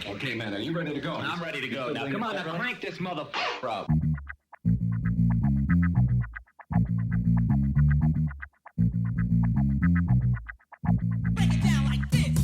Okay, man, are you ready to go? I'm ready to go. Now, come on, now crank this motherfucker up. Break it down like this.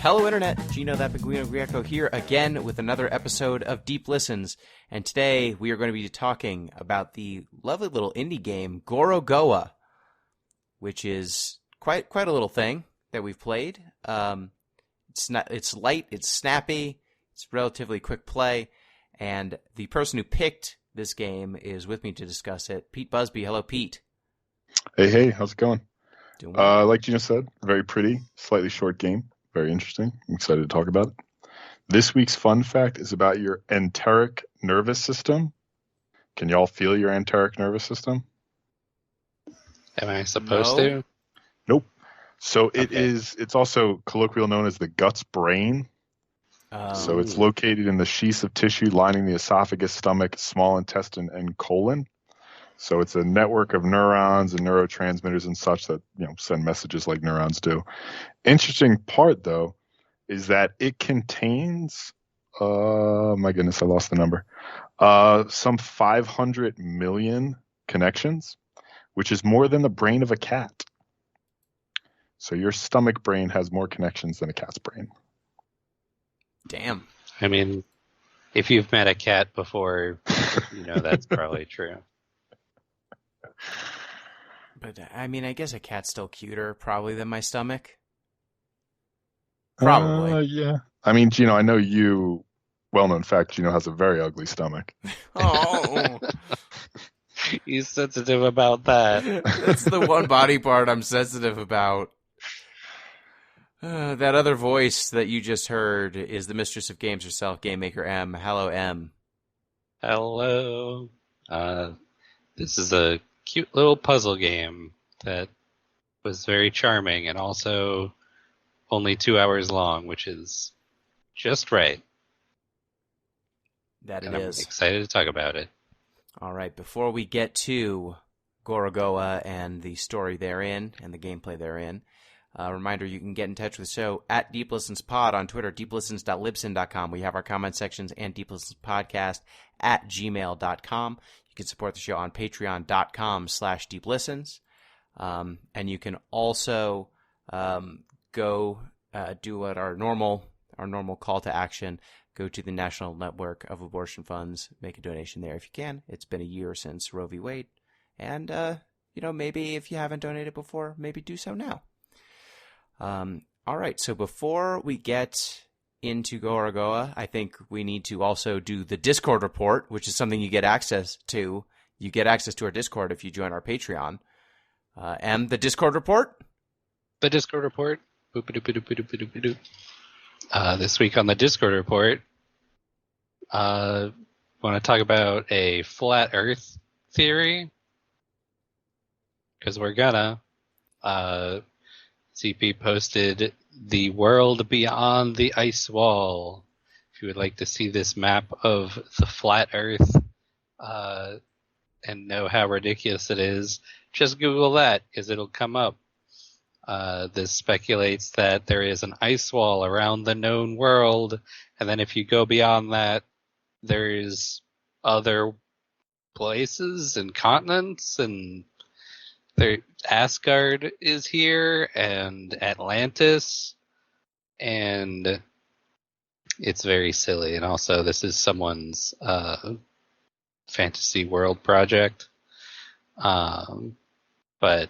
Hello, Internet. Gino, that Pinguino Greco here again with another episode of Deep Listens. And today we are going to be talking about the lovely little indie game, Gorogoa, which is quite a little thing that we've played. It's light, it's snappy, it's relatively quick play, and the person who picked this game is with me to discuss it, Pete Busby. Hello, Pete. Hey, how's it going? Doing well. Like Gino said, very pretty, slightly short game. Very interesting. I'm excited to talk about it. This week's fun fact is about your enteric nervous system. Can y'all feel your enteric nervous system? Am I supposed to? Nope. So it's also colloquially known as the gut's brain. So it's located in the sheaths of tissue lining the esophagus, stomach, small intestine, and colon. So it's a network of neurons and neurotransmitters and such that, send messages like neurons do. Interesting part, though, is that it contains, my goodness, I lost the number, some 500 million connections, which is more than the brain of a cat. So your stomach brain has more connections than a cat's brain. Damn. I mean, if you've met a cat before, that's probably true. But, I mean, I guess a cat's still cuter, probably, than my stomach. Probably. Yeah. I mean, Gino, I know you, well-known fact, Gino has a very ugly stomach. Oh. He's sensitive about that. That's the one body part I'm sensitive about. That other voice that you just heard is the mistress of games herself, Game Maker M. Hello, M. Hello. This is a cute little puzzle game that was very charming and also only 2 hours long, which is just right. That and it I'm is. excited to talk about it. All right, before we get to Gorogoa and the story therein and the gameplay therein, reminder, you can get in touch with the show at DeepListensPod on Twitter, deeplistens.libsyn.com. We have our comment sections and DeepListensPodcast at gmail.com. You can support the show on patreon.com/deeplistens. And you can also go do what our normal call to action. Go to the National Network of Abortion Funds. Make a donation there if you can. It's been a year since Roe v. Wade. And, maybe if you haven't donated before, maybe do so now. All right, so before we get into Gorogoa, I think we need to also do the Discord report, which is something you get access to. You get access to our Discord if you join our Patreon. And the Discord report? The Discord report. This week on the Discord report, want to talk about a flat Earth theory? Because we're gonna. CP posted the world beyond the ice wall. If you would like to see this map of the flat Earth and know how ridiculous it is, just Google that, because it'll come up. This speculates that there is an ice wall around the known world, and then if you go beyond that, there's other places and continents, and Asgard is here, and Atlantis, and it's very silly. And also, this is someone's fantasy world project, but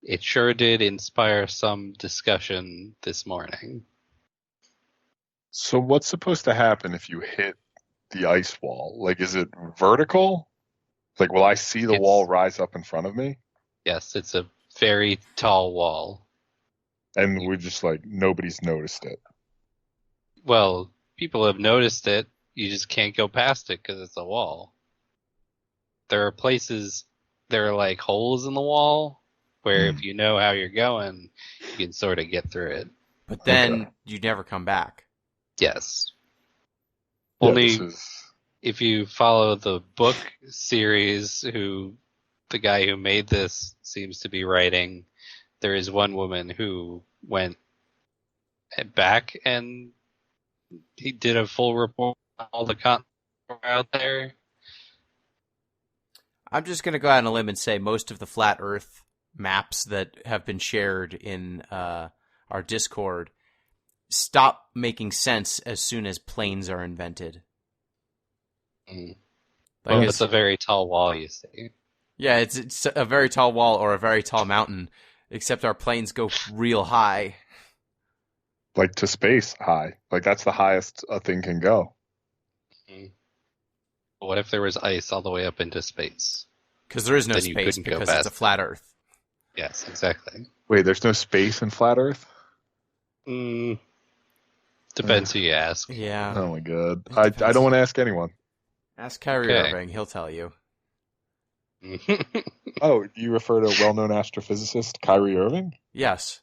it sure did inspire some discussion this morning. So what's supposed to happen if you hit the ice wall? Like, is it vertical? Like, will I see the wall rise up in front of me? Yes, it's a very tall wall. And we're just like, nobody's noticed it. Well, people have noticed it. You just can't go past it because it's a wall. There are places, there are like holes in the wall where if you know how you're going, you can sort of get through it. But then you never come back. Yes. Only this is... if you follow the book series, the guy who made this seems to be writing, there is one woman who went back and he did a full report on all the content out there. I'm just going to go out on a limb and say most of the flat Earth maps that have been shared in our Discord stop making sense as soon as planes are invented. Mm. Like Well, it's a very tall wall, you see. Yeah, it's a very tall wall or a very tall mountain, except our planes go real high. Like to space high. Like that's the highest a thing can go. What if there was ice all the way up into space? Because there is no Then you space couldn't go because it's a past. flat Earth. Yes, exactly. Wait, there's no space in flat Earth? Depends who you ask. Yeah. Oh my god. It I depends. don't want to ask anyone. Ask Kyrie Okay. Irving. He'll tell you. Oh, you refer to a well-known astrophysicist, Kyrie Irving? Yes.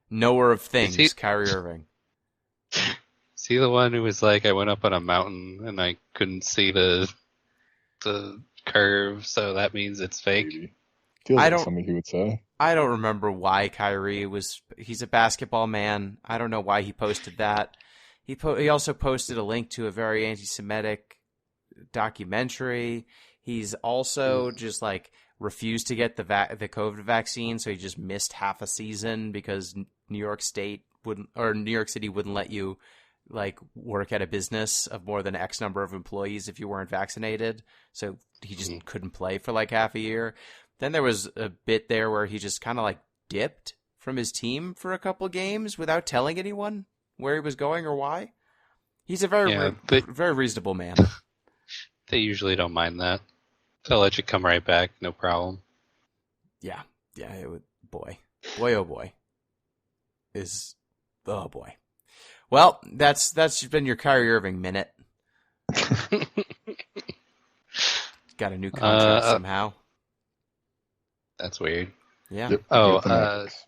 Knower of things, he- Kyrie Irving. Is he the one who was like, I went up on a mountain and I couldn't see the curve, so that means it's fake? Maybe. Feels I like don't- something he would say. I don't remember why Kyrie was... He's a basketball man. I don't know why he posted that. He also posted a link to a very anti-Semitic documentary. He's also just like refused to get the COVID vaccine, so he just missed half a season because New York City wouldn't let you like work at a business of more than X number of employees if you weren't vaccinated. So he just couldn't play for like half a year. Then there was a bit there where he just kind of like dipped from his team for a couple games without telling anyone where he was going or why. He's a very very reasonable man. They usually don't mind that. They'll let you come right back, no problem. Yeah, it would, boy, oh boy, oh boy. Well, that's been your Kyrie Irving minute. Got a new contract somehow. That's weird. Yeah. Yep, Oh, yep, the Mavericks.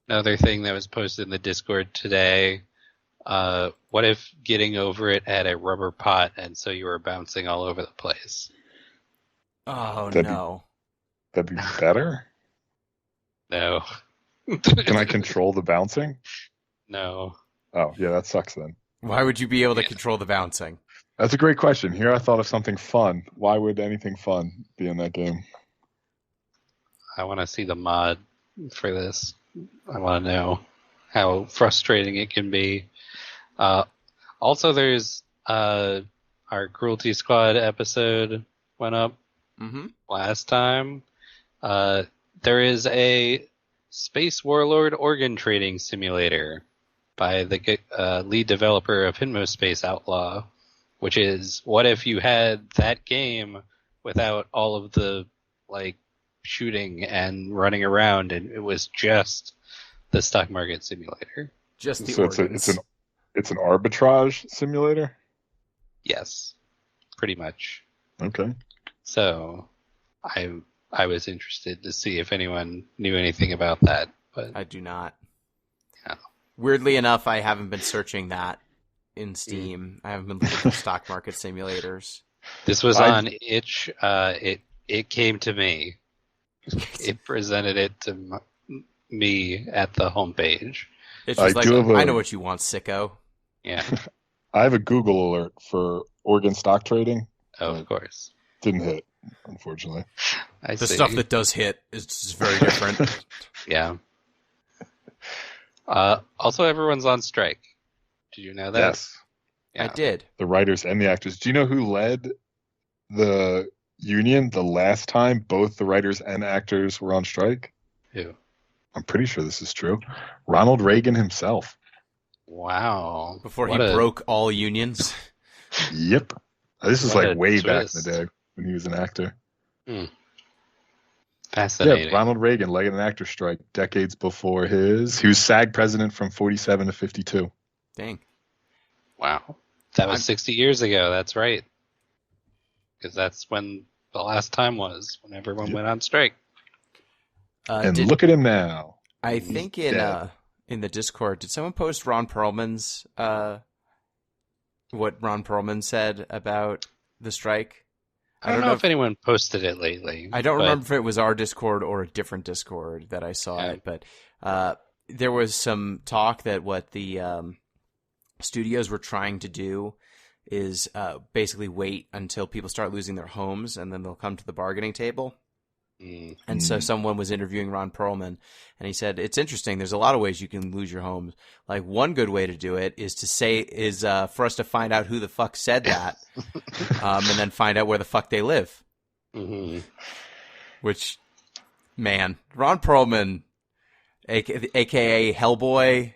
Another thing that was posted in the Discord today. What if getting over it had a rubber pot and so you were bouncing all over the place? Oh That'd no. That'd be better? No. Can I control the bouncing? No. Oh, yeah, that sucks then. Why would you be able to control the bouncing? That's a great question. Here I thought of something fun. Why would anything fun be in that game? I want to see the mod for this. I want to know how frustrating it can be. Also, there's our Cruelty Squad episode went up last time. There is a Space Warlord organ trading simulator by the lead developer of Hinmo Space Outlaw, which is what if you had that game without all of the like shooting and running around, and it was just the stock market simulator. Just the So organs. it's an arbitrage simulator? Yes, pretty much. Okay. So I was interested to see if anyone knew anything about that, but I do not. Yeah. Weirdly enough, I haven't been searching that in Steam. I haven't been looking for stock market simulators. this was on itch. It came to me. It presented it to me at the homepage. It's just I know what you want, sicko. Yeah. I have a Google alert for organ stock trading. Oh, of course. Didn't hit, unfortunately. I The see. stuff that does hit is just very different. Yeah. Also, everyone's on strike. Did you know that? Yes. Yeah. I did. The writers and the actors. Do you know who led the union the last time both the writers and actors were on strike? Who? I'm pretty sure this is true. Ronald Reagan himself. Wow. Before What he a- broke all unions. Yep. This is What like a way back in twist. the day when he was an actor. Fascinating. Yeah, Ronald Reagan led an actor strike decades before his. He was SAG president from 47 to 52. Dang. Wow. That was 60 years ago. That's right. Because that's when the last time was, when everyone went on strike. And look at him now. I think in the Discord, did someone post Ron Perlman's what Ron Perlman said about the strike? I don't know if anyone posted it lately. I don't remember if it was our Discord or a different Discord that I saw it, but there was some talk that what the studios were trying to do is basically wait until people start losing their homes, and then they'll come to the bargaining table. And so someone was interviewing Ron Perlman, and he said, it's interesting. There's a lot of ways you can lose your homes. Like, one good way to do it is for us to find out who the fuck said that, and then find out where the fuck they live. Mm-hmm. Which, man, Ron Perlman, a.k.a. Hellboy,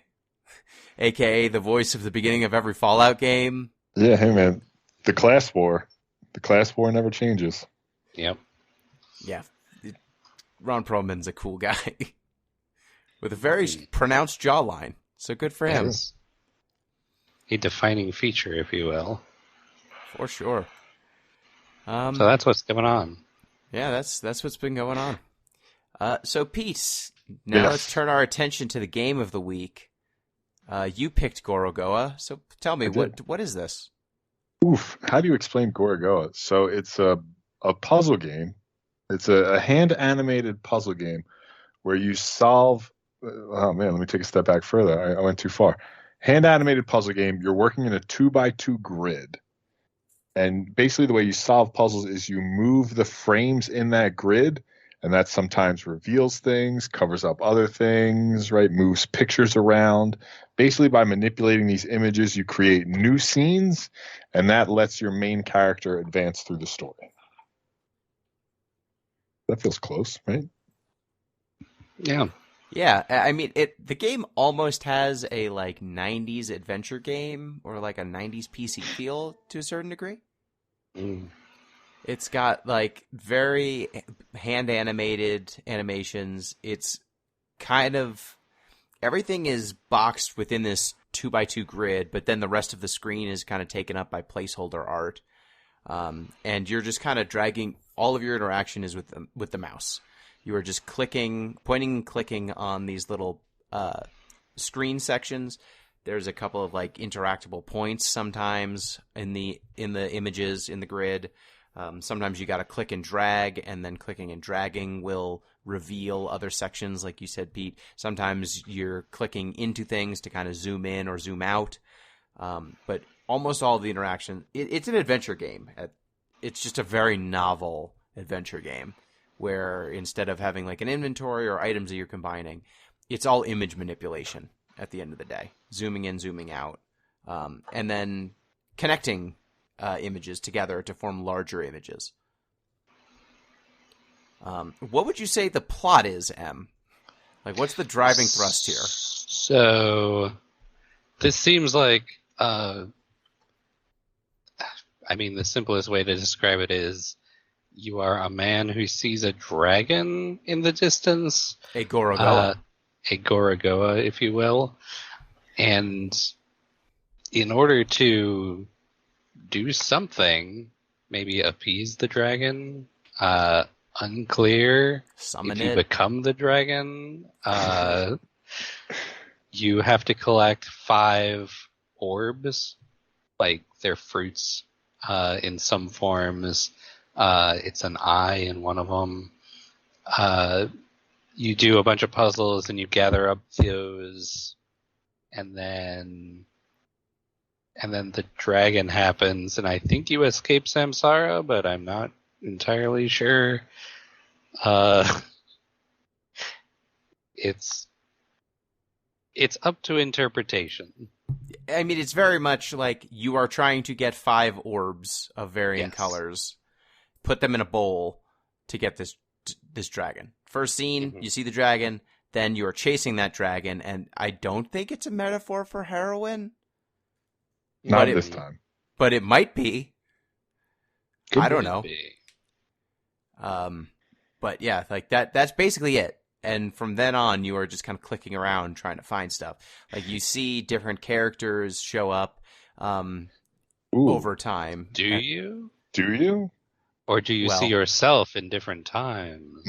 a.k.a. the voice of the beginning of every Fallout game. Yeah, hey, man. The class war never changes. Yep. Yeah. Ron Perlman's a cool guy with a very pronounced jawline. So good for him. Yes. A defining feature, if you will. For sure. So that's what's going on. Yeah, that's what's been going on. So Pete, now let's turn our attention to the game of the week. You picked Gorogoa, so tell me what is this? Oof! How do you explain Gorogoa? So it's a puzzle game. It's a hand-animated puzzle game where you solve. Oh man, let me take a step back further. I went too far. Hand-animated puzzle game. You're working in a 2x2 grid, and basically the way you solve puzzles is you move the frames in that grid, and that sometimes reveals things, covers up other things, right? Moves pictures around. Basically, by manipulating these images, you create new scenes, and that lets your main character advance through the story. That feels close, right? Yeah. Yeah, I mean, the game almost has a like 90s adventure game or like a 90s PC feel to a certain degree. It's got like very hand animated animations. It's kind of everything is boxed within this 2x2 grid, but then the rest of the screen is kind of taken up by placeholder art. And you're just kind of dragging. All of your interaction is with the mouse. You are just pointing and clicking on these little screen sections. There's a couple of like interactable points sometimes in the images in the grid. Sometimes you got to click and drag, and then clicking and dragging will reveal other sections, like you said, Pete. Sometimes you're clicking into things to kind of zoom in or zoom out. But almost all of the interaction, it's an adventure game. It's just a very novel adventure game where instead of having like an inventory or items that you're combining, it's all image manipulation at the end of the day. Zooming in, zooming out, and then connecting images together to form larger images. What would you say the plot is, Em? Like, what's the driving thrust here? So, this seems like, I mean, the simplest way to describe it is you are a man who sees a dragon in the distance. A Gorogoa. A Gorogoa, if you will. And in order to do something, maybe appease the dragon, unclear. Summon if you it. become the dragon, you have to collect 5 orbs, like they're fruits in some forms. It's an eye in one of them. You do a bunch of puzzles and you gather up those, and then the dragon happens, and I think you escape Samsara, but I'm not entirely sure. It's up to interpretation. I mean, it's very much like you are trying to get 5 orbs of varying colors, put them in a bowl to get this dragon. First scene, you see the dragon, then you are chasing that dragon, and I don't think it's a metaphor for heroin. Not this time. But it might be. I don't know. Be. But yeah, like that's basically it. And from then on, you are just kind of clicking around trying to find stuff. Like you see different characters show up over time. Do you? Do you? Or do you see yourself in different times?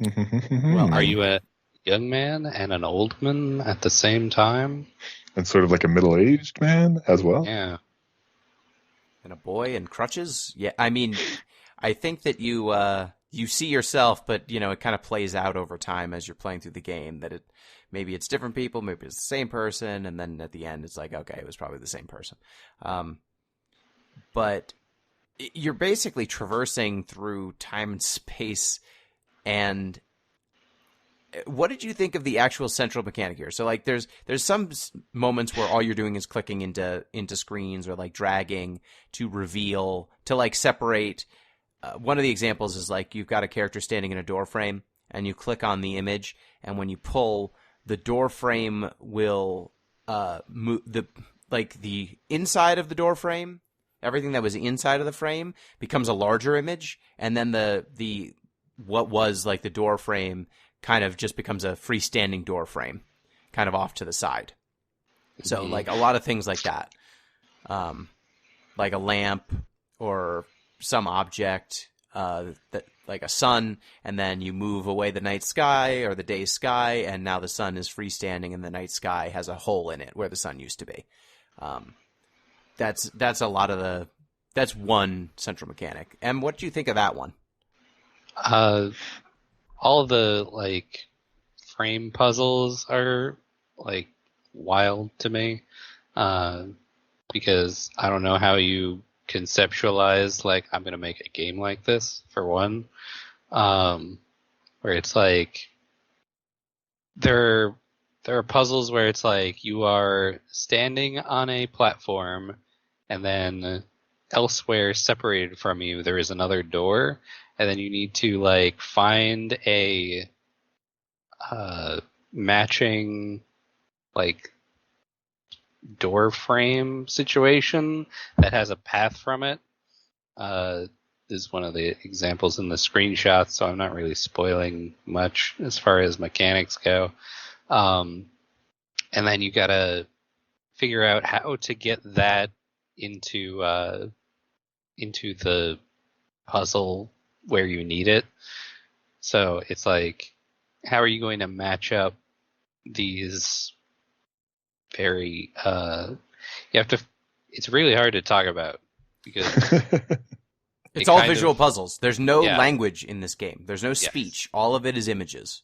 Well, are you a young man and an old man at the same time? And sort of like a middle-aged man as well. Yeah. And a boy in crutches. Yeah, I mean, I think that you see yourself, but it kind of plays out over time as you're playing through the game. That maybe it's different people, maybe it's the same person, and then at the end it's like, okay, it was probably the same person. But you're basically traversing through time and space. And what did you think of the actual central mechanic here? So like there's some moments where all you're doing is clicking into screens or like dragging to reveal, to like separate. One of the examples is like you've got a character standing in a door frame and you click on the image, and when you pull, the door frame will move, the inside of the door frame, everything that was inside of the frame becomes a larger image, and then the what was like the door frame kind of just becomes a freestanding door frame kind of off to the side. So like a lot of things like that, like a lamp or some object that like a sun, and then you move away the night sky or the day sky, and now the sun is freestanding and the night sky has a hole in it where the sun used to be. That's a lot of that's one central mechanic. And what do you think of that one? All of the like frame puzzles are like wild to me, because I don't know how you conceptualize like I'm gonna make a game like this, for one, where it's like there are puzzles where it's like you are standing on a platform, and then elsewhere separated from you there is another door, and then you need to like find a matching like door frame situation that has a path from it. This is one of the examples in the screenshots, so I'm not really spoiling much as far as mechanics go. And then you gotta figure out how to get that into the puzzle where you need it. So it's like, how are you going to match up these very you have to, it's really hard to talk about because it's all visual puzzles. There's no Yeah. language in this game. There's no Yes. speech. All of it is images.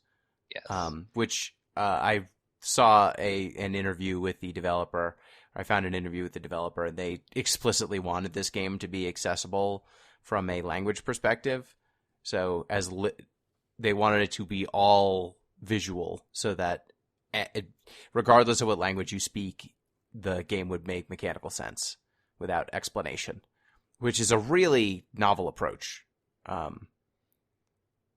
Yes. Which I saw an interview with the developer. I found an interview with the developer, and they explicitly wanted this game to be accessible from a language perspective. So they wanted it to be all visual, so that regardless of what language you speak, the game would make mechanical sense without explanation, which is a really novel approach,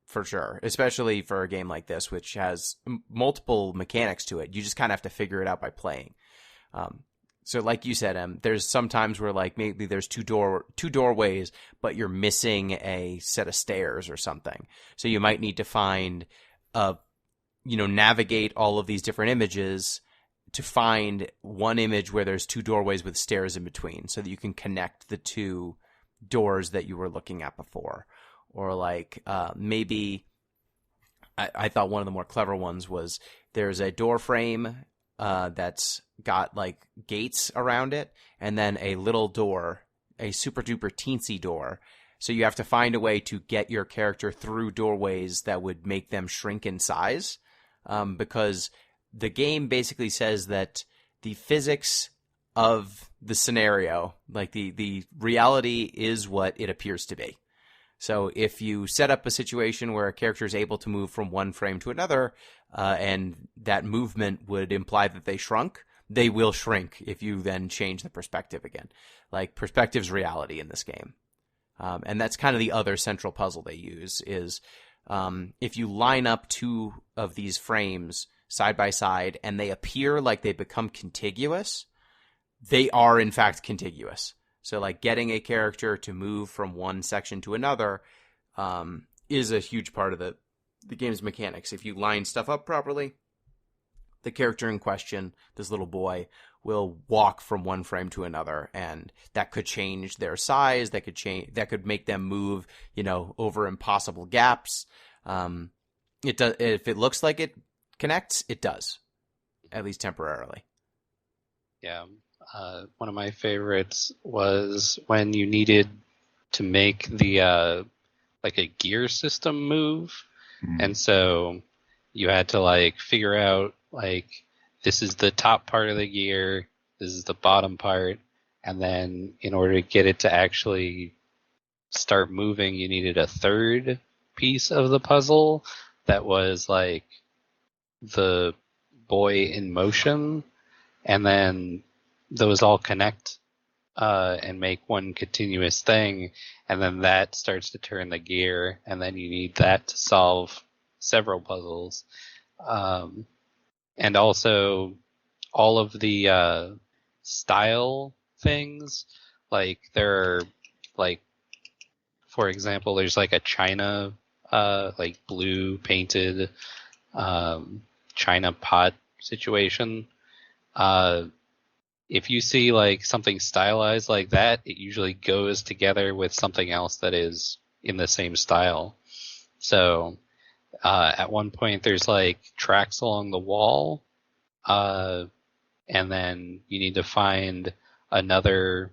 for sure, especially for a game like this, which has multiple mechanics to it. You just kind of have to figure it out by playing. So like you said, there's some times where like maybe there's two doorways, but you're missing a set of stairs or something. So you might need to find navigate all of these different images to find one image where there's two doorways with stairs in between, so that you can connect the two doors that you were looking at before. Or like maybe I thought one of the more clever ones was there's a door frame that's got like gates around it, and then a little door, a super duper teensy door. So you have to find a way to get your character through doorways that would make them shrink in size, because the game basically says that the physics of the scenario, like the reality, is what it appears to be. So if you set up a situation where a character is able to move from one frame to another, and that movement would imply that they shrunk, they will shrink if you then change the perspective again. Like, perspective's reality in this game. And that's kind of the other central puzzle they use is if you line up two of these frames side by side and they appear like they become contiguous, they are in fact contiguous. So like getting a character to move from one section to another is a huge part of the game's mechanics. If you line stuff up properly, the character in question, this little boy, will walk from one frame to another, and that could change their size. That could make them move, over impossible gaps. It does. If it looks like it connects, it does, at least temporarily. Yeah. One of my favorites was when you needed to make the like a gear system move, and so you had to like figure out like this is the top part of the gear, this is the bottom part, and then in order to get it to actually start moving, you needed a third piece of the puzzle that was like the boy in motion, and then those all connect and make one continuous thing, and then that starts to turn the gear, and then you need that to solve several puzzles. And also all of the style things, like there are, like, for example, there's like a China, like blue painted China pot situation. If you see like something stylized like that, it usually goes together with something else that is in the same style. So at one point there's like tracks along the wall, and then you need to find another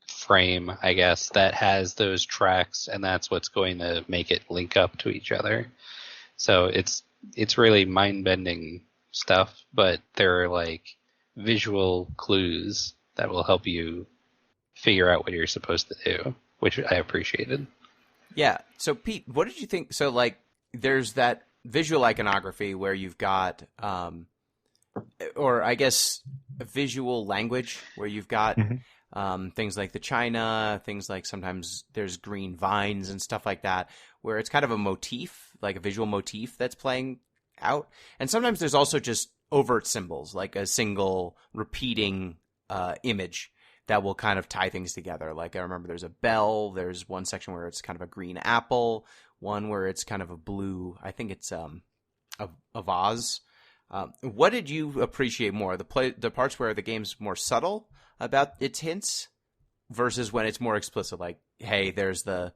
frame, I guess, that has those tracks, and that's what's going to make it link up to each other. So it's really mind-bending stuff, but there are like visual clues that will help you figure out what you're supposed to do, which I appreciated. Yeah. So Pete, what did you think? So like, there's that visual iconography where you've got, or I guess visual language where you've got things like the China, things like sometimes there's green vines and stuff like that, where it's kind of a motif, like a visual motif that's playing out. And sometimes there's also just overt symbols, like a single repeating image that will kind of tie things together. Like I remember there's a bell, there's one section where it's kind of a green apple, one where it's kind of a blue, I think it's a vase. What did you appreciate more? The parts where the game's more subtle about its hints versus when it's more explicit, like, hey, there's the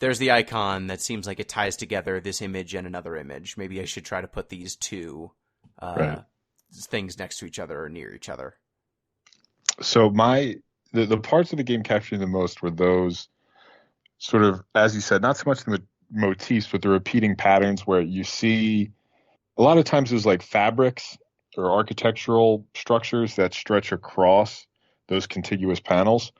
icon that seems like it ties together this image and another image. Maybe I should try to put these two things next to each other or near each other. So the parts of the game capturing the most were those sort of, as you said, not so much the motifs, but the repeating patterns where you see a lot of times there's like fabrics or architectural structures that stretch across those contiguous panels.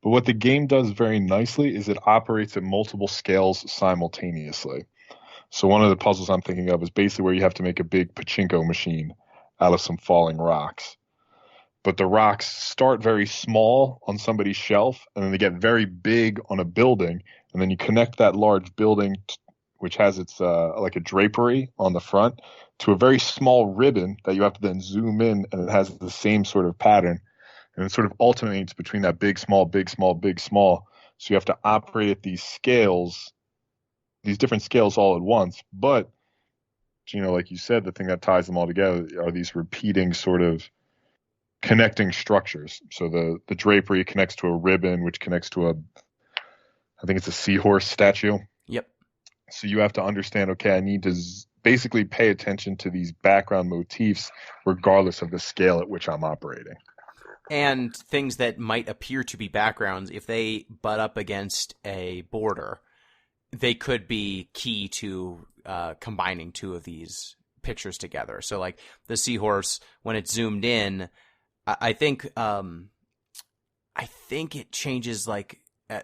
But what the game does very nicely is it operates at multiple scales simultaneously. So one of the puzzles I'm thinking of is basically where you have to make a big pachinko machine out of some falling rocks. But the rocks start very small on somebody's shelf, and then they get very big on a building, and then you connect that large building, which has its like a drapery on the front, to a very small ribbon that you have to then zoom in, and it has the same sort of pattern. And it sort of alternates between that big, small, big, small, big, small. So you have to operate at these scales, these different scales all at once. But, Gino, like you said, the thing that ties them all together are these repeating sort of connecting structures. So the drapery connects to a ribbon, which connects to I think it's a seahorse statue. Yep. So you have to understand, okay, I need to basically pay attention to these background motifs regardless of the scale at which I'm operating. And things that might appear to be backgrounds, if they butt up against a border, they could be key to combining two of these pictures together. So like the seahorse, when it's zoomed in, I think it changes, like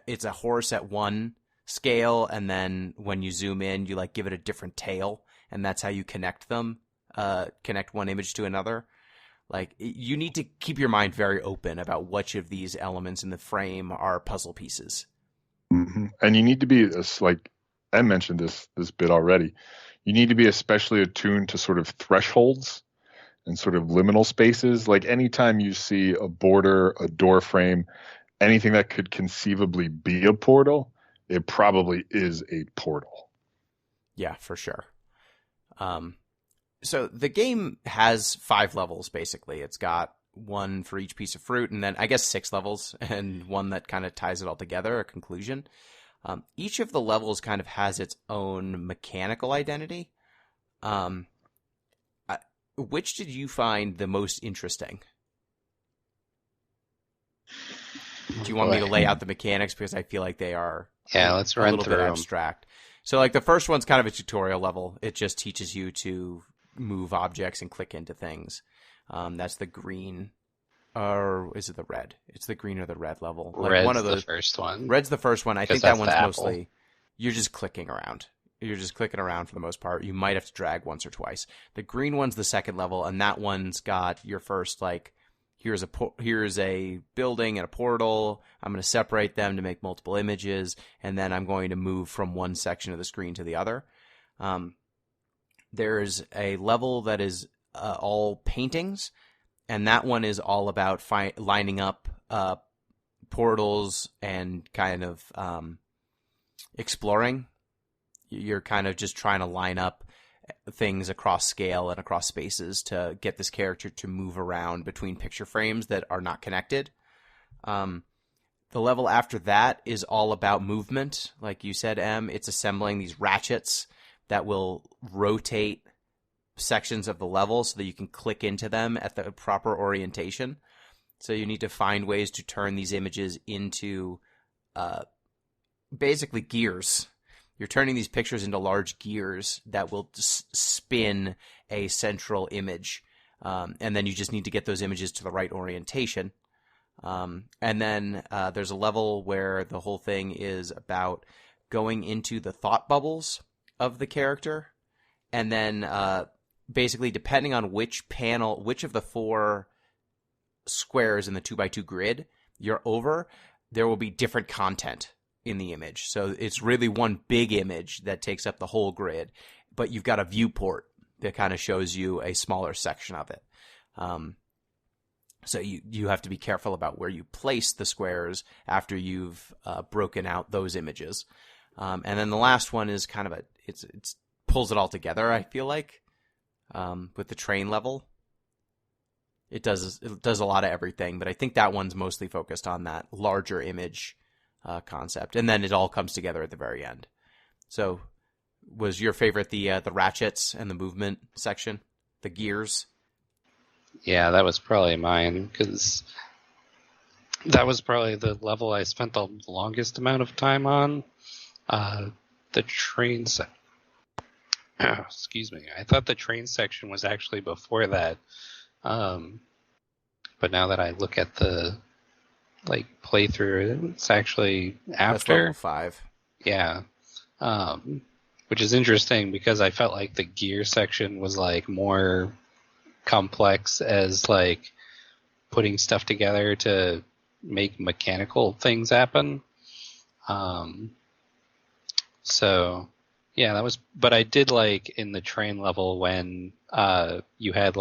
it's a horse at one scale, and then when you zoom in, you like give it a different tail, and that's how you connect them, connect one image to another. Like you need to keep your mind very open about which of these elements in the frame are puzzle pieces. Mm-hmm. And you need to be, like Em mentioned this bit already, you need to be especially attuned to sort of thresholds and sort of liminal spaces. Like anytime you see a border, a door frame, anything that could conceivably be a portal, it probably is a portal. Yeah, for sure. So the game has 5 levels, basically. It's got one for each piece of fruit, and then I guess 6 levels, and one that kind of ties it all together, a conclusion. Each of the levels kind of has its own mechanical identity. which did you find the most interesting? Do you want me to lay out the mechanics, because I feel like they are let's run a little through bit 'em. abstract. So like the first one's kind of a tutorial level. It just teaches you to move objects and click into things. That's the green, or is it the red? It's the green or the red level. Like Red's one of the first one. Red's the first one. I 'Cause think that that's one's the apple. mostly you're just clicking around. You're just clicking around for the most part. You might have to drag once or twice. The green one's the second level, and that one's got your first, like, here's a building and a portal. I'm going to separate them to make multiple images, and then I'm going to move from one section of the screen to the other. There's a level that is all paintings, and that one is all about lining up portals and kind of exploring. You're kind of just trying to line up things across scale and across spaces to get this character to move around between picture frames that are not connected. The level after that is all about movement. Like you said, Em, it's assembling these ratchets that will rotate sections of the level so that you can click into them at the proper orientation. So you need to find ways to turn these images into basically gears. You're turning these pictures into large gears that will spin a central image. And then you just need to get those images to the right orientation. And then there's a level where the whole thing is about going into the thought bubbles of the character. And then basically, depending on which of the 4 squares in the 2x2 grid you're over, there will be different content in the image. So it's really one big image that takes up the whole grid, but you've got a viewport that kind of shows you a smaller section of it. So you have to be careful about where you place the squares after you've broken out those images. And then the last one is kind of it pulls it all together, I feel like, with the train level. It does a lot of everything, but I think that one's mostly focused on that larger image concept, and then it all comes together at the very end. So, was your favorite the ratchets and the movement section, the gears? Yeah, that was probably mine, because that was probably the level I spent the longest amount of time on. The train excuse me. I thought the train section was actually before that, but now that I look at the playthrough, it's actually after. That's level 5. Yeah. Which is interesting because I felt like the gear section was more complex as putting stuff together to make mechanical things happen. So yeah, that was, but I did in the train level when you had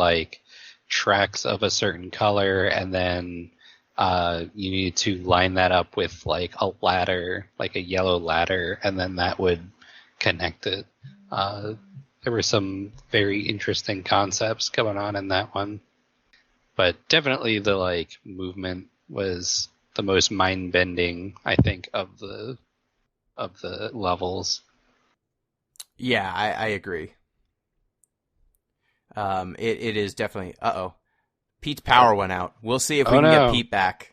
tracks of a certain color, and then you needed to line that up with a ladder, a yellow ladder, and then that would connect it. There were some very interesting concepts going on in that one, but definitely the movement was the most mind-bending, I think, of the levels. Yeah, I agree. It is definitely. Pete's power went out. We'll see if we can get Pete back,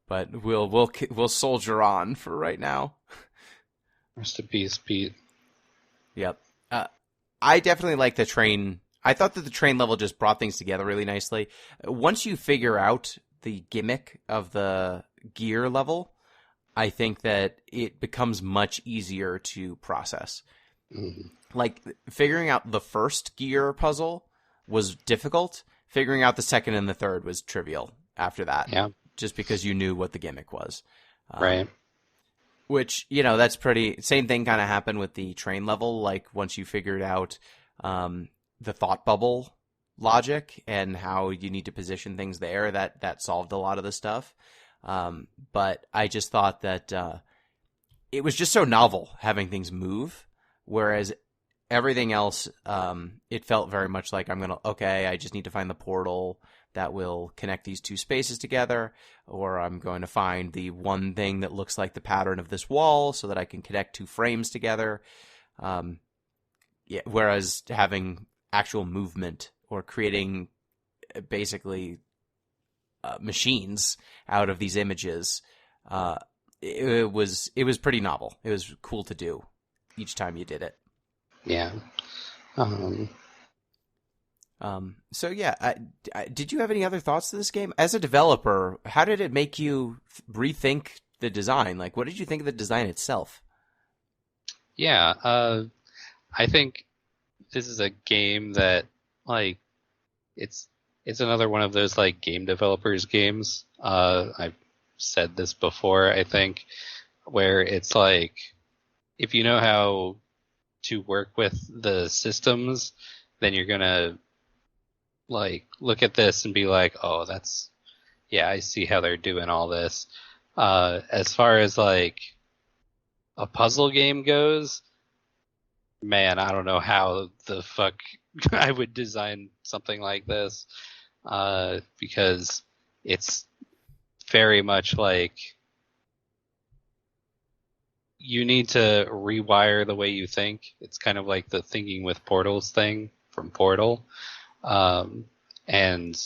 but we'll soldier on for right now. Rest in peace, Pete. Yep. I definitely like the train. I thought that the train level just brought things together really nicely. Once you figure out the gimmick of the gear level, I think that it becomes much easier to process. Mm-hmm. Figuring out the first gear puzzle was difficult. Figuring out the second and the third was trivial after that. Yeah. Just because you knew what the gimmick was. Right. Which, that's pretty... Same thing kind of happened with the train level. Once you figured out the thought bubble logic and how you need to position things there, that solved a lot of the stuff. But I just thought that it was just so novel having things move, whereas everything else, it felt very much like I just need to find the portal that will connect these two spaces together, or I'm going to find the one thing that looks like the pattern of this wall so that I can connect 2 frames together. Whereas having actual movement or creating basically machines out of these images, it was pretty novel. It was cool to do each time you did it. Yeah. So yeah, did you have any other thoughts to this game as a developer? How did it make you rethink the design? Like, what did you think of the design itself? Yeah, I think this is a game that, like, it's another one of those, like, game developers games. I've said this before, I think, where it's like, if you know how to work with the systems, then you're gonna, like, look at this and be like, oh, I see how they're doing all this. As far as, like, a puzzle game goes, man, I don't know how the fuck I would design something like this, because it's very much like you need to rewire the way you think. It's kind of like the thinking with portals thing from Portal. And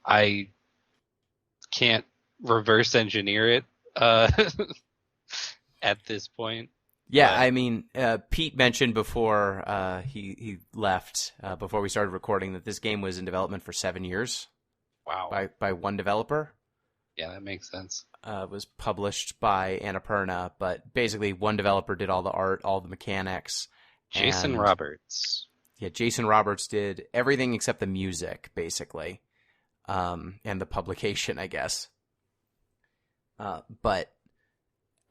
I can't reverse engineer it at this point. Yeah, But- I mean, Pete mentioned before he left, before we started recording, that this game was in development for 7 years Wow. by one developer. Yeah, that makes sense. It was published by Annapurna, but basically one developer did all the art, all the mechanics. Jason and- Roberts. Yeah, Jason Roberts did everything except the music, basically, and the publication, I guess. But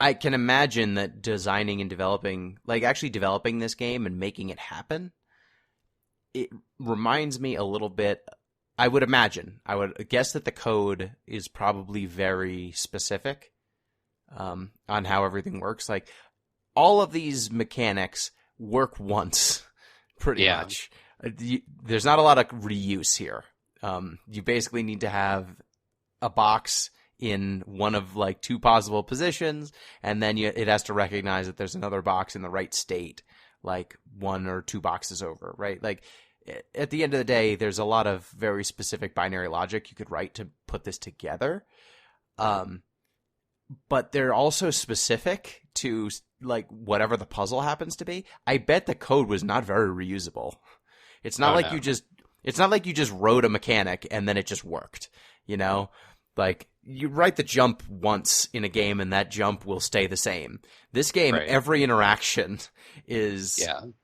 I can imagine that designing and developing, like actually developing this game and making it happen, it reminds me a little bit. I would guess that the code is probably very specific on how everything works. Like, all of these mechanics work once, pretty Yeah. much. There's not a lot of reuse here. You basically need to have a box in one of like two possible positions, and then it has to recognize that there's another box in the right state, like one or two boxes over, right? Like, at the end of the day, there's a lot of very specific binary logic you could write to put this together. But they're also specific to like whatever the puzzle happens to be. I bet the code was not very reusable. It's not like no. it's not like you just wrote a mechanic and then it just worked, you know? Like, you write the jump once in a game and that jump will stay the same. This game, Right. every interaction is Yep.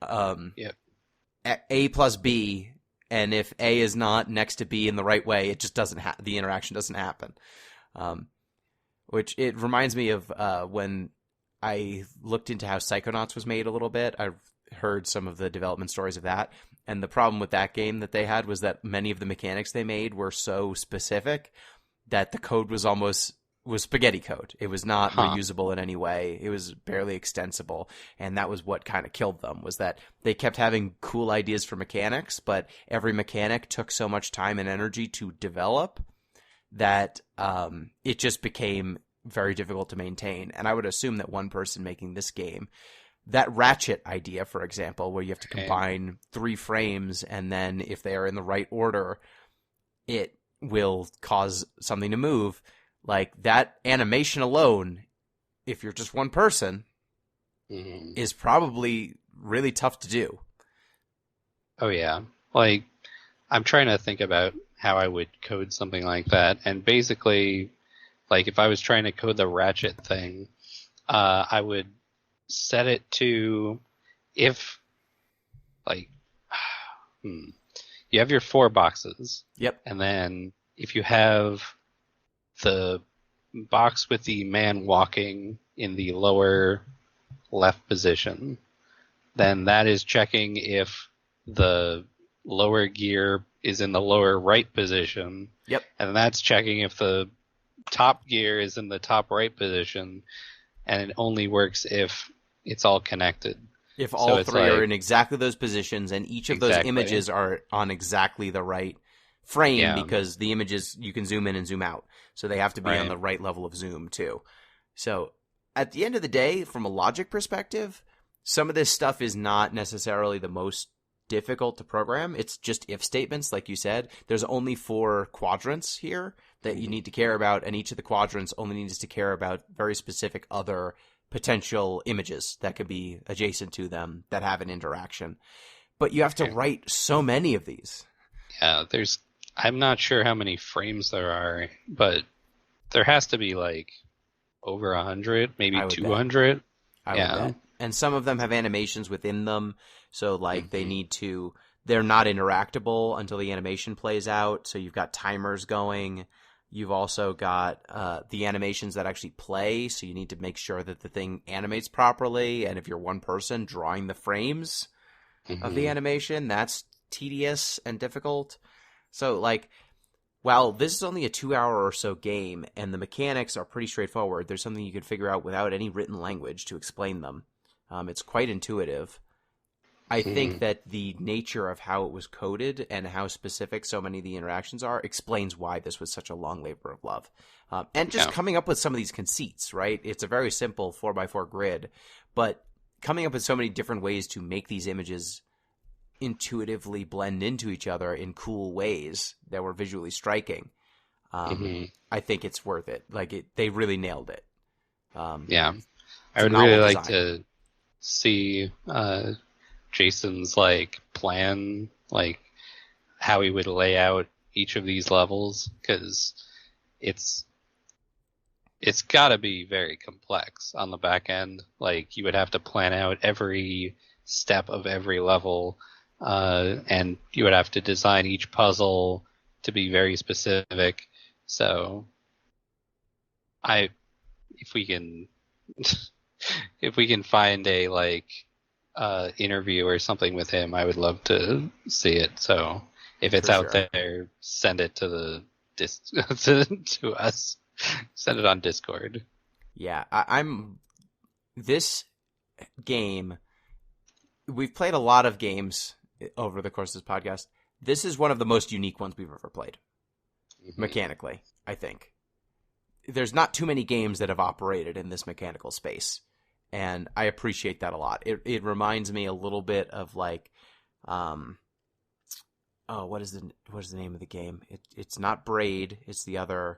A plus B, and if A is not next to B in the right way, it just doesn't the interaction doesn't happen. Which it reminds me of when I looked into how Psychonauts was made a little bit. I've heard some of the development stories of that, and the problem with that game that they had was that many of the mechanics they made were so specific that the code was spaghetti code. It was not reusable in any way. It was barely extensible. And that was what kind of killed them, was that they kept having cool ideas for mechanics, but every mechanic took so much time and energy to develop that it just became very difficult to maintain. And I would assume that one person making this game, that ratchet idea, for example, where you have to combine 3 frames, and then if they are in the right order, it will cause something to move. Like, that animation alone, if you're just one person, Mhm. is probably really tough to do. Oh, yeah. Like, I'm trying to think about how I would code something like that. And basically, like, if I was trying to code the ratchet thing, I would set it to if, like, you have your 4 boxes. Yep. And then if you have the box with the man walking in the lower left position, then that is checking if the lower gear is in the lower right position. Yep. And that's checking if the top gear is in the top right position, and it only works if it's all connected. If So all it's 3 are like- in exactly those positions, and each of those Exactly. images are on exactly the right frame, Yeah. because the images, you can zoom in and zoom out. So they have to be on Right. the right level of zoom, too. So at the end of the day, from a logic perspective, some of this stuff is not necessarily the most difficult to program. It's just if statements, like you said. There's only 4 quadrants here that you need to care about, and each of the quadrants only needs to care about very specific other potential images that could be adjacent to them that have an interaction. But you have to write so many of these. Yeah, I'm not sure how many frames there are, but there has to be like over 100, maybe 200. I would bet. And some of them have animations within them. So like they're not interactable until the animation plays out. So you've got timers going. You've also got the animations that actually play. So you need to make sure that the thing animates properly. And if you're one person drawing the frames of the animation, that's tedious and difficult. So like, while this is only a 2-hour or so game and the mechanics are pretty straightforward, there's something you can figure out without any written language to explain them. It's quite intuitive. I think that the nature of how it was coded and how specific so many of the interactions are explains why this was such a long labor of love. And just coming up with some of these conceits, right? It's a very simple 4x4 grid, but coming up with so many different ways to make these images intuitively blend into each other in cool ways that were visually striking. I think it's worth it. Like they really nailed it. Yeah. I would really like to see Jason's like plan, like how he would lay out each of these levels, because it's got to be very complex on the back end. Like you would have to plan out every step of every level, and you would have to design each puzzle to be very specific. So if we can find a interview or something with him, I would love to see it. So if it's out there, send it to the to us. Send it on Discord. Yeah, this game. We've played a lot of games over the course of this podcast. This is one of the most unique ones we've ever played. Mechanically, I think. There's not too many games that have operated in this mechanical space, and I appreciate that a lot. It reminds me a little bit of like, what is the name of the game? It's not Braid. It's The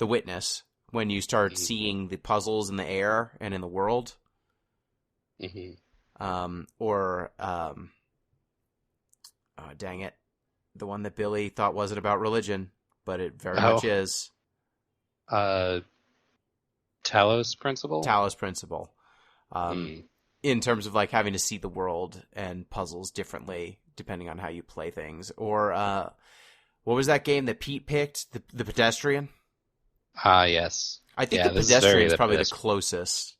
Witness. When you start seeing the puzzles in the air and in the world, dang it, the one that Billy thought wasn't about religion, but it very much is. Talos Principle? Talos Principle. In terms of like having to see the world and puzzles differently depending on how you play things. Or what was that game that Pete picked? The Pedestrian? Yes. I think the Pedestrian is probably the closest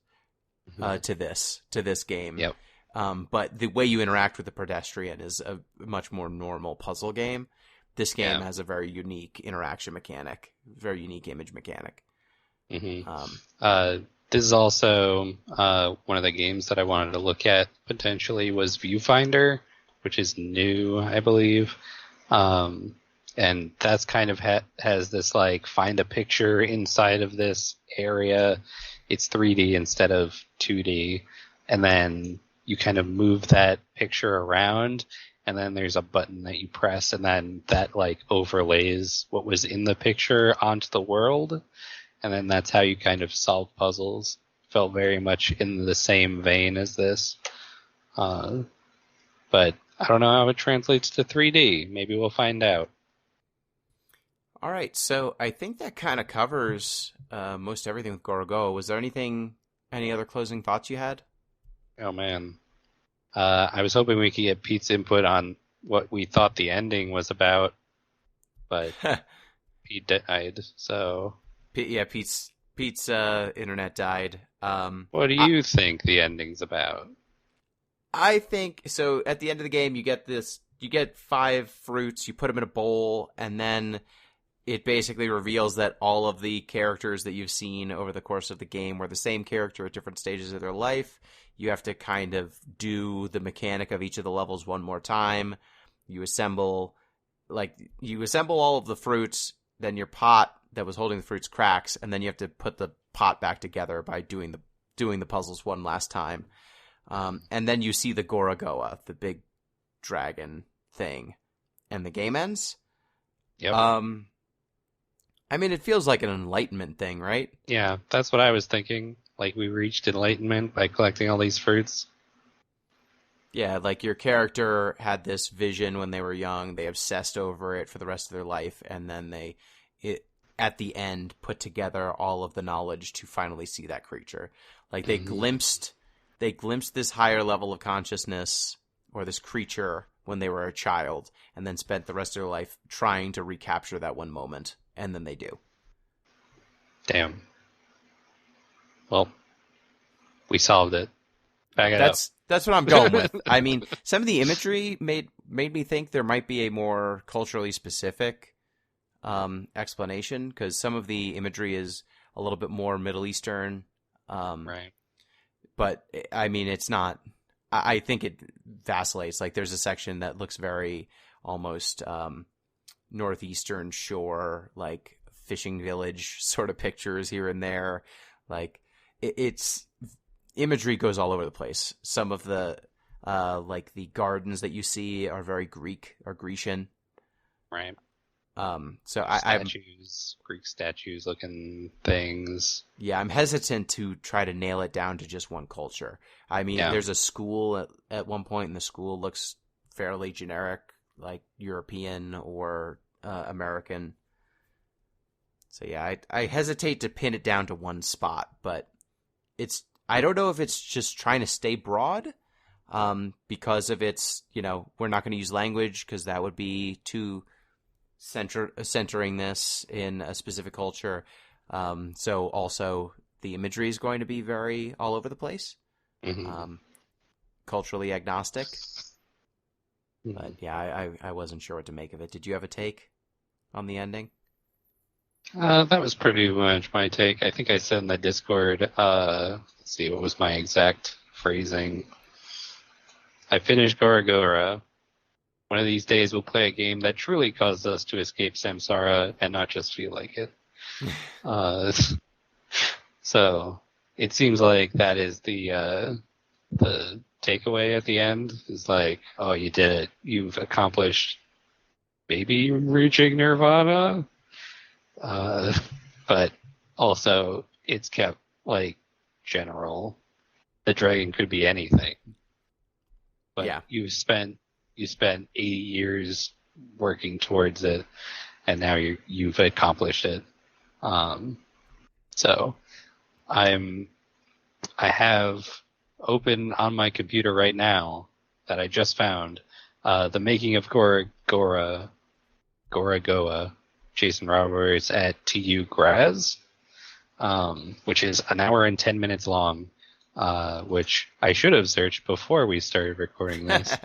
to this game. Yep. But the way you interact with the Pedestrian is a much more normal puzzle game. This game has a very unique interaction mechanic, very unique image mechanic. This is also one of the games that I wanted to look at potentially was Viewfinder, which is new, I believe. And that's kind of has this like find a picture inside of this area. It's 3D instead of 2D. And then you kind of move that picture around, and then there's a button that you press, and then that like overlays what was in the picture onto the world. And then that's how you kind of solve puzzles. Felt very much in the same vein as this. But I don't know how it translates to 3D. Maybe we'll find out. All right, so I think that kind of covers most everything with Gorogoa. Was there any other closing thoughts you had? Oh, man. I was hoping we could get Pete's input on what we thought the ending was about, but Pete died, so... Pete's internet died. What do you think the ending's about? I think, so at the end of the game, you get 5 fruits, you put them in a bowl, and then it basically reveals that all of the characters that you've seen over the course of the game were the same character at different stages of their life. You have to kind of do the mechanic of each of the levels one more time. You assemble all of the fruits, then your pot that was holding the fruits cracks, and then you have to put the pot back together by doing the puzzles one last time. And then you see the Gorogoa, the big dragon thing, and the game ends. Yep. I mean, it feels like an enlightenment thing, right? Yeah, that's what I was thinking. Like, we reached enlightenment by collecting all these fruits. Yeah, like your character had this vision when they were young. They obsessed over it for the rest of their life, and then at the end, put together all of the knowledge to finally see that creature. Like they glimpsed this higher level of consciousness or this creature when they were a child, and then spent the rest of their life trying to recapture that one moment, and then they do. Damn. Well, we solved it. Back it up. That's what I'm going with. I mean, some of the imagery made me think there might be a more culturally specific explanation, because some of the imagery is a little bit more Middle Eastern. Right. But, I mean, it's not... I think it vacillates. Like, there's a section that looks very almost northeastern shore, like fishing village sort of pictures here and there. Like, it's... Imagery goes all over the place. Some of the, like, the gardens that you see are very Grecian. Right. So Greek statues looking things. Yeah, I'm hesitant to try to nail it down to just one culture. I mean, there's a school at one point, and the school looks fairly generic, like European or American. So yeah, I hesitate to pin it down to one spot, but I don't know if it's just trying to stay broad, because of its, we're not going to use language because that would be too centering this in a specific culture. So also the imagery is going to be very all over the place, culturally agnostic. But yeah, I wasn't sure what to make of it. Did you have a take on the ending? That was pretty much my take. I think I said in the Discord, let's see, what was my exact phrasing? I finished Gorogoa. One of these days we'll play a game that truly causes us to escape samsara and not just feel like it. So it seems like that is the takeaway at the end. Is like, oh, you did it. You've accomplished maybe reaching nirvana. But also it's kept like general. The dragon could be anything. But yeah. you spent 80 years working towards it, and now you've accomplished it. So I have open on my computer right now that I just found the making of Gorogoa, Jason Roberts at TU Graz, which is an hour and 10 minutes long, which I should have searched before we started recording this.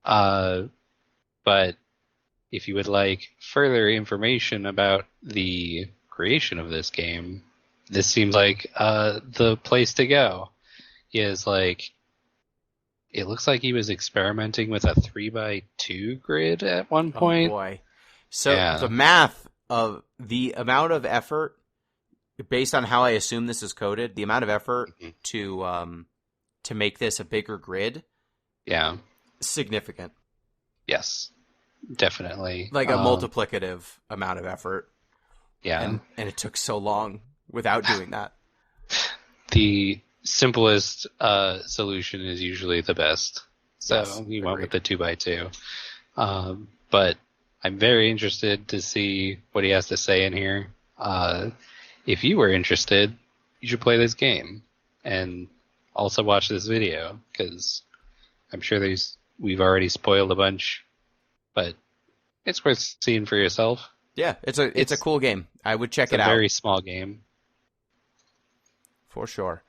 But if you would like further information about the creation of this game, this seems like the place to go. It looks like he was experimenting with a 3x2 grid at one point. Oh boy. So the math of the amount of effort, based on how I assume this is coded, the amount of effort to make this a bigger grid, significant. Yes, definitely. Like a multiplicative amount of effort. Yeah, and it took so long without doing that. The simplest solution is usually the best. So we went with the 2x2. But I'm very interested to see what he has to say in here. If you were interested, you should play this game and also watch this video, because I'm sure we've already spoiled a bunch, but it's worth seeing for yourself. Yeah, it's a cool game. I would check it out. It's a very small game. For sure.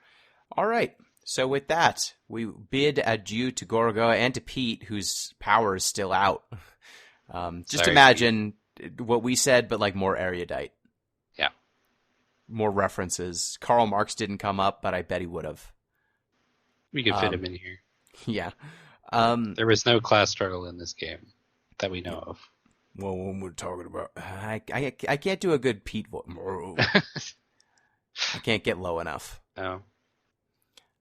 All right. So with that, we bid adieu to Gorogoa and to Pete, whose power is still out. Just imagine what we said, but like more erudite. Yeah. More references. Karl Marx didn't come up, but I bet he would have. We could fit him in here. Yeah. There was no class struggle in this game that we know of. Well, what we're talking about, I can't do a good Pete voice. I can't get low enough. No.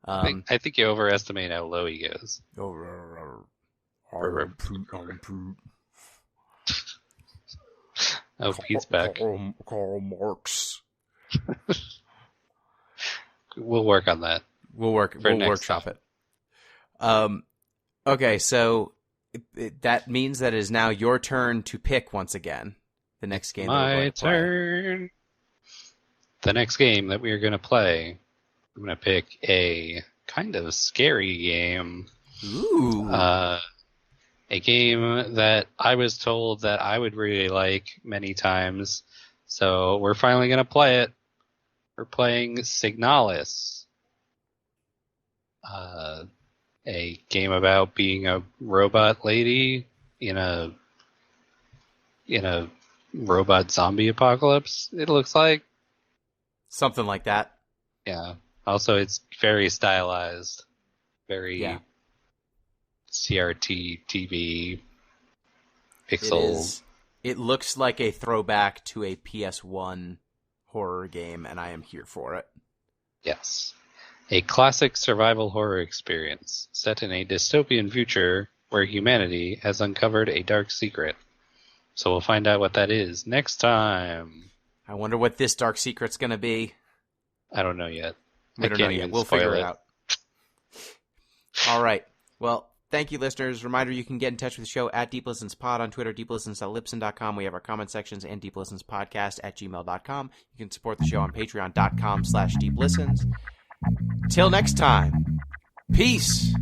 I think you overestimate how low he goes. Oh, Pete's back. Karl Marx. We'll work on that. We'll workshop it. Okay, so that means that it is now your turn to pick once again the next game. My turn. The next game that we are going to play, I'm going to pick a kind of scary game. Ooh. A game that I was told that I would really like many times. So we're finally going to play it. We're playing Signalis. A game about being a robot lady in a robot zombie apocalypse, it looks like. Something like that. Yeah. Also, it's very stylized. Very CRT TV pixels. It looks like a throwback to a PS1 horror game, and I am here for it. Yes. A classic survival horror experience set in a dystopian future where humanity has uncovered a dark secret. So we'll find out what that is next time. I wonder what this dark secret's going to be. I don't know yet. We don't know yet. We'll figure it out. All right. Well, thank you, listeners. Reminder, you can get in touch with the show at Deep Listens Pod on Twitter, deeplistens.libsyn.com. We have our comment sections and deeplistenspodcast@gmail.com. You can support the show on patreon.com/deeplistens. Till next time, peace.